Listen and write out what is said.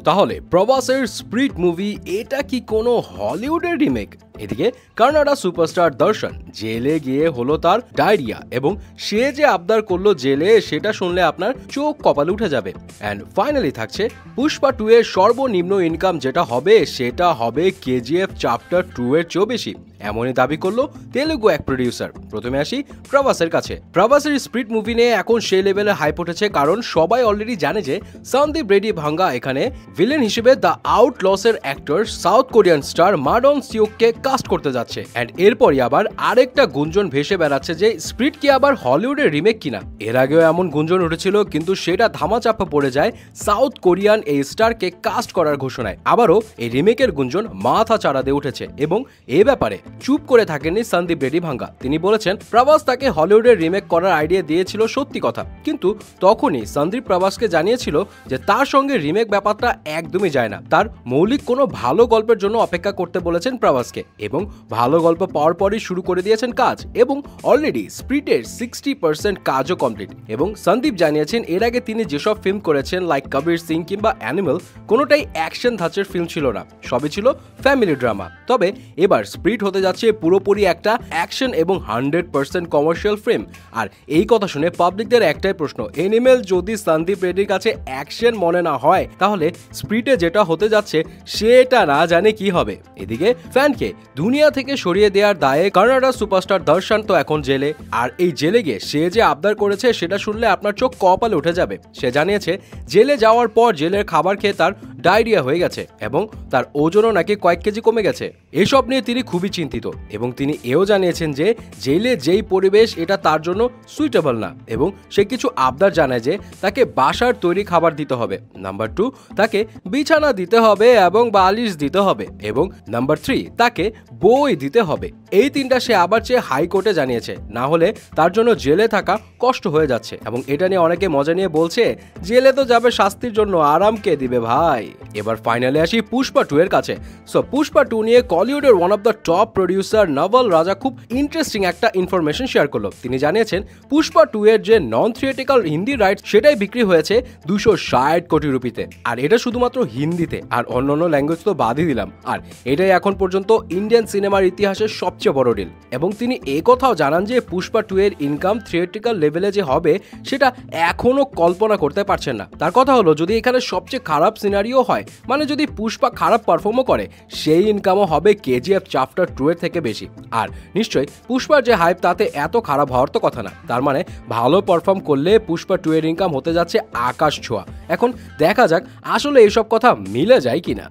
তাহলে প্রভাসের spirit movie এটা কি কোনো হলিউডের রিমেক? এদিকে কানাডা সুপারস্টার দর্শন জেলে গিয়ে হলো তার ডায়রিয়া এবং সে যে আবদার করলো জেলে সেটা শুনলে আপনার চোখ কপালে উঠে যাবে। অ্যান্ড ফাইনালি থাকছে পুষ্পা 2 এর সর্বনিম্ন ইনকাম যেটা হবে সেটা হবে কেজিএফ চ্যাপ্টার 2 এর চেয়েও বেশি, এমনই দাবি করলো তেলুগু এক প্রডিউসার। প্রথমে আসি প্রভাসের কাছে। প্রভাসের স্প্রিট মুভি নিয়ে এখন সেই লেভেলে হাইপ উঠেছে কারণ সবাই অলরেডি জানে যে সন্দীপ রেড্ডি ভাঙ্গা এখানে ভিলেন হিসেবে দ্য আউটলসের actor south Korean star Ma Dong সিওককে caste করতে যাচ্ছে। অ্যান্ড এরপরই আবার আরেকটা গুঞ্জন ভেসে বেড়াচ্ছে যে স্প্রিট কি আবার হলিউডের রিমেক কিনা। এর আগেও এমন গুঞ্জন উঠেছিল কিন্তু সেটা ধামাচাপা পড়ে যায় সাউথ কোরিয়ান এই স্টারকে কাস্ট করার ঘোষণায়। আবারও এই রিমেকের গুঞ্জন মাথা চাড়া দিয়ে উঠেছে এবং এ ব্যাপারে চুপ করে থাকেননি সন্দীপ রেড্ডি ভাঙ্গা। তিনি বলেছেন প্রভাস তাকে হলিউডের রিমেক করার আইডিয়া দিয়েছিল সত্যি কথা, কিন্তু তখনই সন্দীপ প্রভাসকে জানিয়েছিল যে তার সঙ্গে রিমেক ব্যাপারটা একদমই যায় না, তার মৌলিক কোনো ভালো গল্পের জন্য অপেক্ষা করতে বলেছেন প্রভাসকে এবং ভালো গল্প পাওয়ার পরই শুরু করে দিয়েছেন কাজ এবং অলরেডি স্প্রিটের 60% কাজও কমপ্লিট। এবং সন্দীপ জানিয়েছেন এর আগে তিনি যেসব ফিল্ম করেছেন লাইক কবির সিং কিংবা অ্যানিমেল কোনোটাই অ্যাকশন ধাঁচের ফিল্ম ছিল না, সবই ছিল ফ্যামিলি ড্রামা। তবে এবার স্প্রিট হতে যাচ্ছে পুরোপুরি একটা অ্যাকশন এবং 100% কমার্শিয়াল ফিল্ম। আর এই কথা শুনে পাবলিকদের একটাই প্রশ্ন, অ্যানিমেল যদি সন্দীপ রেড্ডির কাছে অ্যাকশন মনে না হয় তাহলে স্প্রিটে যেটা হতে যাচ্ছে সেটা না জানে কি হবে। এদিকে ফ্যানকে দুনিয়া থেকে সরিয়ে দেওয়ার দায়ে কানাডা সুপারস্টার দর্শন তো এখন জেলে, আর এই জেলে গিয়ে সে যে আবদার করেছে সেটা শুনলে আপনার চোখ কপালে উঠে যাবে। সে জানিয়েছে জেলে যাওয়ার পর জেলের খাবার খেয়ে তার ডায়রিয়া হয়ে গেছে এবং তার ওজনও নাকি কয়েক কেজি কমে গেছে। এসব নিয়ে তিনি খুবই চিন্তিত এবং তিনি এও জানিয়েছেন যে জেলে যেই পরিবেশ এটা তার জন্য সুইটেবল না এবং সে কিছু আবদার জানায় যে তাকে বাসার তৈরি খাবার দিতে হবে, নাম্বার 2 তাকে বিছানা দিতে হবে এবং বালিশ দিতে হবে এবং নাম্বার 3 তাকে বই দিতে হবে। এই তিনটা সে আবার চেয়ে হাইকোর্টে জানিয়েছে, না হলে তার জন্য জেলে থাকা কষ্ট হয়ে যাচ্ছে। এবং এটা নিয়ে অনেকে মজা নিয়ে বলছে জেলে তো যাবে শাস্তির জন্য, আরাম কে দিবে ভাই। এবার ফাইনালি আসি পুষ্পা 2 এর কাছে। সো পুষ্পা 2 নিয়ে কলিউডের one of the top producer Naval Raja খুব ইন্টারেস্টিং একটা ইনফরমেশন শেয়ার করলো। তিনি জানিয়েছেন পুষ্পা 2 এর যে নন থিয়েটিক্যাল হিন্দি রাইটস সেটাই বিক্রি হয়েছে 260 কোটি রুপিতে, আর এটা শুধুমাত্র হিন্দিতে, আর অন্যান্য ল্যাঙ্গুয়েজ তো বাদই দিলাম। আর এটাই এখন পর্যন্ত ইন্ডিয়ান সিনেমার ইতিহাসের সবচেয়ে বড় ডিল। এবং তিনি এই কথাও জানান যে পুষ্পা 2 এর ইনকাম থিয়েটিক্যাল লেভেলে যে হবে সেটা এখনো কল্পনা করতে পারছেন না। তার কথা হলো যদি এখানে সবচেয়ে খারাপ সিনারিও হয়, মানে যদি পুষ্পা খারাপ পারফর্মও করে, সেই ইনকামও হবে কেজিএফ চ্যাপ্টার 2 এর থেকে বেশি। আর নিশ্চয়ই পুষ্পার যে হাইপ তাতে এত খারাপ হওয়ার তো কথা না, তার মানে ভালো পারফর্ম করলে পুষ্পা 2 এর ইনকাম হতে যাচ্ছে আকাশ ছোঁয়া। এখন দেখা যাক আসলে এইসব কথা মিলে যায় কিনা।